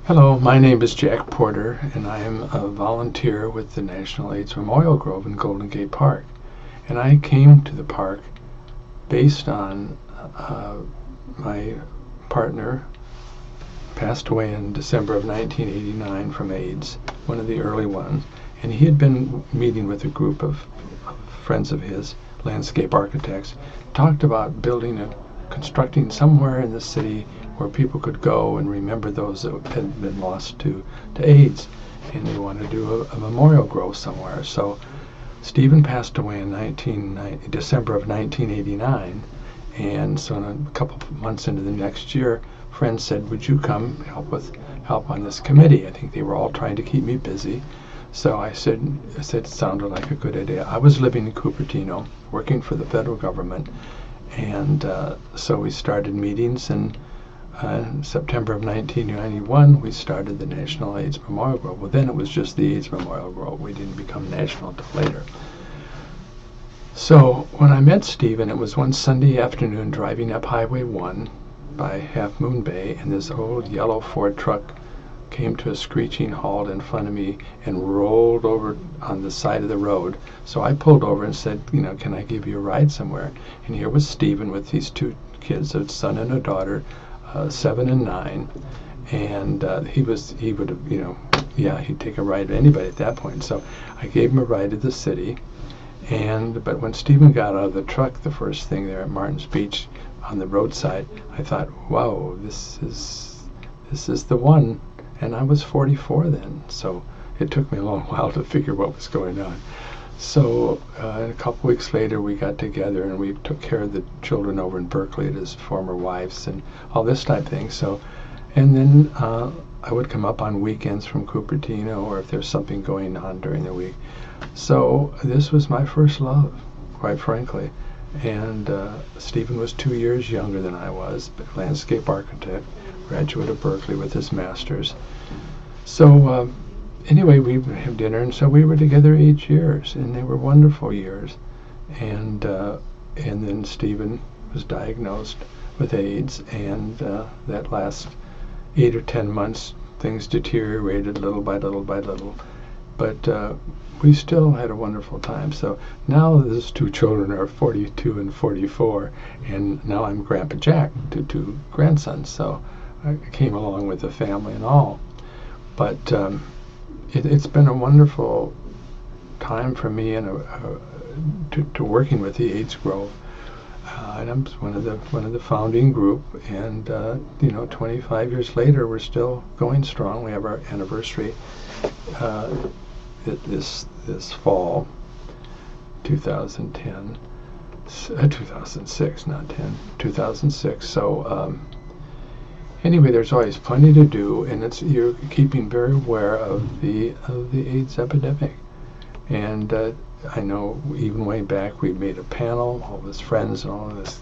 Hello, my name is Jack Porter, and I am a volunteer with the National AIDS Memorial Grove in Golden Gate Park. And I came to the park based on my partner passed away in December of 1989 from AIDS, one of the early ones. And he had been meeting with a group of friends of his, landscape architects, talked about constructing somewhere in the city where people could go and remember those that had been lost to AIDS. And they wanted to do a memorial grove somewhere. So Stephen passed away in December of 1989. And so in a couple of months into the next year, friends said, would you come help on this committee? I think they were all trying to keep me busy. So I said it sounded like a good idea. I was living in Cupertino, working for the federal government. And so we started meetings, and in September of 1991, we started the National AIDS Memorial Grove. Well, then it was just the AIDS Memorial Grove. We didn't become national until later. So when I met Stephen, it was one Sunday afternoon driving up Highway 1 by Half Moon Bay, and this old yellow Ford truck came to a screeching halt in front of me and rolled over on the side of the road. So I pulled over and said, can I give you a ride somewhere? And here was Stephen with these two kids, a son and a daughter, 7 and 9. And he would have, he'd take a ride to anybody at that point. So I gave him a ride to the city. But when Stephen got out of the truck, the first thing there at Martin's Beach on the roadside, I thought, wow, this is the one. And I was 44 then, so it took me a long while to figure what was going on. So a couple weeks later, we got together and we took care of the children over in Berkeley at his former wife's and all this type of thing. So, and then I would come up on weekends from Cupertino, or if there's something going on during the week. So this was my first love, quite frankly. And Stephen was 2 years younger than I was, but landscape architect, graduate of Berkeley with his master's. So anyway, we would have dinner, and so we were together 8 years, and they were wonderful years. And then Stephen was diagnosed with AIDS, and that last 8 or 10 months, things deteriorated little by little by little. But we still had a wonderful time. So now those two children are 42 and 44, and now I'm Grandpa Jack to two grandsons. So I came along with the family and all. But it's been a wonderful time for me and to working with the AIDS Grove. And I'm one of the founding group, and 25 years later, we're still going strong. We have our anniversary this fall, 2010, 2006, not 10, 2006. So anyway, there's always plenty to do, and you're keeping very aware of the AIDS epidemic. And I know even way back we made a panel, all of his friends and all of this.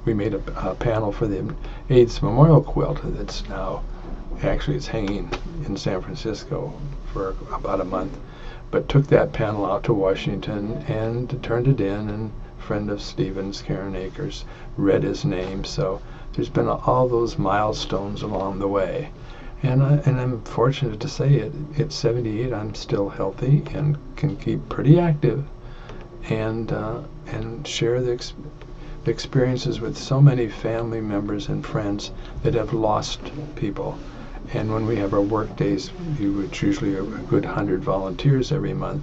We made a panel for the AIDS Memorial Quilt that's now, actually it's hanging in San Francisco for about a month. But took that panel out to Washington and turned it in, and a friend of Stephen's, Karen Akers, read his name. So there's been all those milestones along the way. And I'm fortunate to say at 78 I'm still healthy and can keep pretty active and share the experiences with so many family members and friends that have lost people. And when we have our work days, it's usually a good 100 volunteers every month.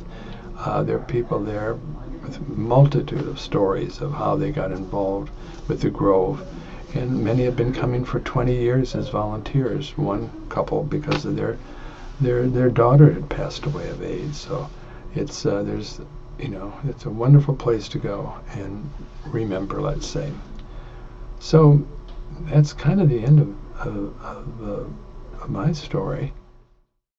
There are people there with a multitude of stories of how they got involved with the Grove. And many have been coming for 20 years as volunteers. One couple, because of their daughter had passed away of AIDS. So it's it's a wonderful place to go and remember, let's say. So that's kind of the end of my story.